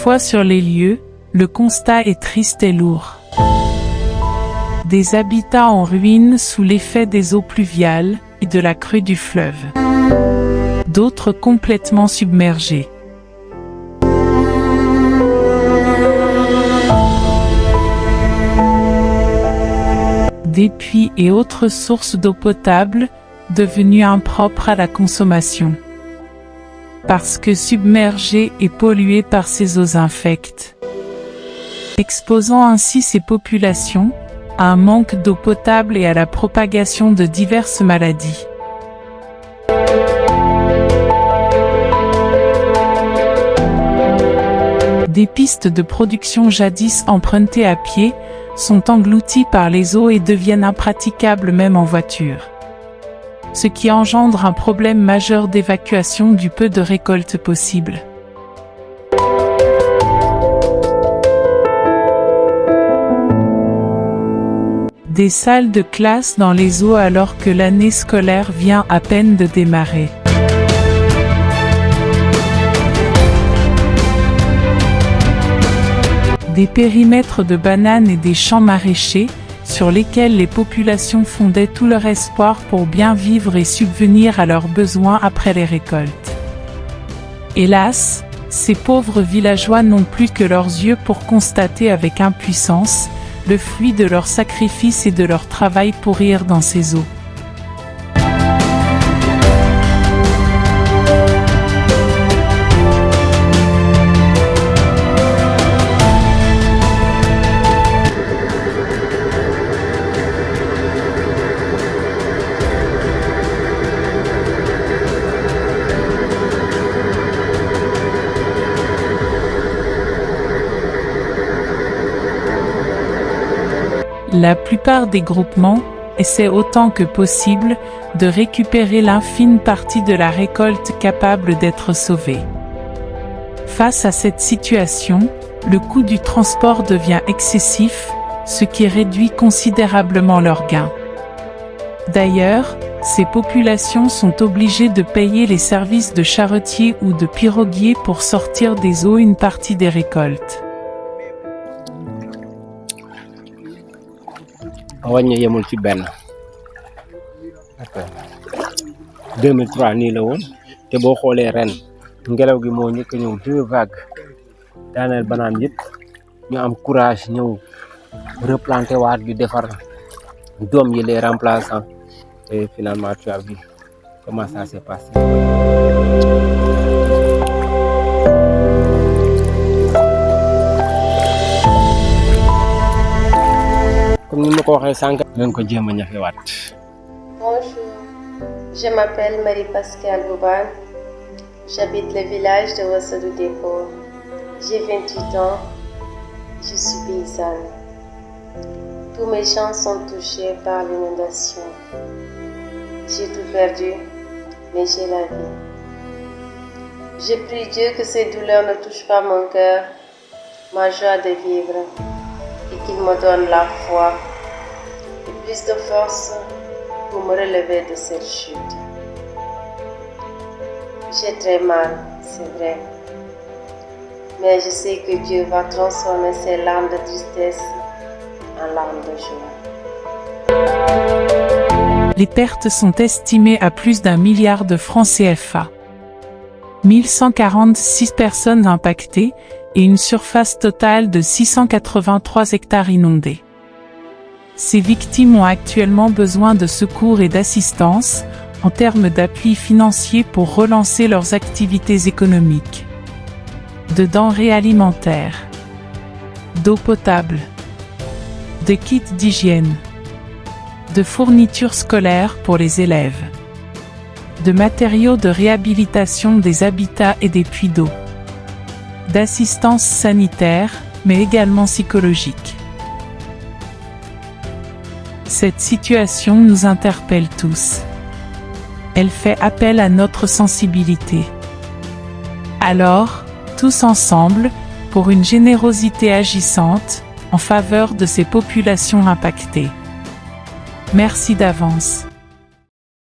fois sur les lieux, le constat est triste et lourd. Des habitats en ruine sous l'effet des eaux pluviales et de la crue du fleuve. D'autres complètement submergés. Des puits et autres sources d'eau potable, devenues impropres à la consommation. Parce que submergées et polluées par ces eaux infectes. Exposant ainsi ces populations à un manque d'eau potable et à la propagation de diverses maladies. Des pistes de production jadis empruntées à pied sont englouties par les eaux et deviennent impraticables même en voiture. Ce qui engendre un problème majeur d'évacuation du peu de récoltes possibles. Des salles de classe dans les eaux alors que l'année scolaire vient à peine de démarrer. Des périmètres de bananes et des champs maraîchers, sur lesquels les populations fondaient tout leur espoir pour bien vivre et subvenir à leurs besoins après les récoltes. Hélas, ces pauvres villageois n'ont plus que leurs yeux pour constater avec impuissance le fruit de leur sacrifice et de leur travail pourrir dans ces eaux. La plupart des groupements essaient autant que possible de récupérer l'infime partie de la récolte capable d'être sauvée. Face à cette situation, le coût du transport devient excessif, ce qui réduit considérablement leurs gains. D'ailleurs, ces populations sont obligées de payer les services de charretiers ou de piroguiers pour sortir des eaux une partie des récoltes. wàññi yemul ci benn 2003 nii la woon te boo xoolee ren ngelaw gi moo njëkk a ñëw 2 vagues daaneel banaan yëpp ñu am courage ñëw replanter waat di defar doom yi les remplaçants et finalement tu as vu comment ça s'est passé. Comme ni ma ko waxee sànq nañ ko jéem a ñafewaat. Bonjour, je m'appelle Marie-Pascale Bouban. J'habite le village de Ouassadou Dépôt. J'ai 28 ans. Je suis paysanne. Tous mes champs sont touchés par l'inondation. J'ai tout perdu, mais j'ai la vie. Je prie Dieu que ces douleurs ne touchent pas mon cœur, ma joie de vivre, et qu'il me donne la foi et plus de force pour me relever de cette chute. J'ai très mal, c'est vrai, mais je sais que Dieu va transformer ces larmes de tristesse en larmes de joie. Les pertes sont estimées à plus d'1 milliard de francs CFA. 1146 personnes impactées et une surface totale de 683 hectares inondés. Ces victimes ont actuellement besoin de secours et d'assistance, en termes d'appui financier pour relancer leurs activités économiques. De denrées alimentaires, d'eau potable, de kits d'hygiène, de fournitures scolaires pour les élèves, de matériaux de réhabilitation des habitats et des puits d'eau, d'assistance sanitaire, mais également psychologique. Cette situation nous interpelle tous. Elle fait appel à notre sensibilité. Alors, tous ensemble, pour une générosité agissante, en faveur de ces populations impactées. Merci d'avance.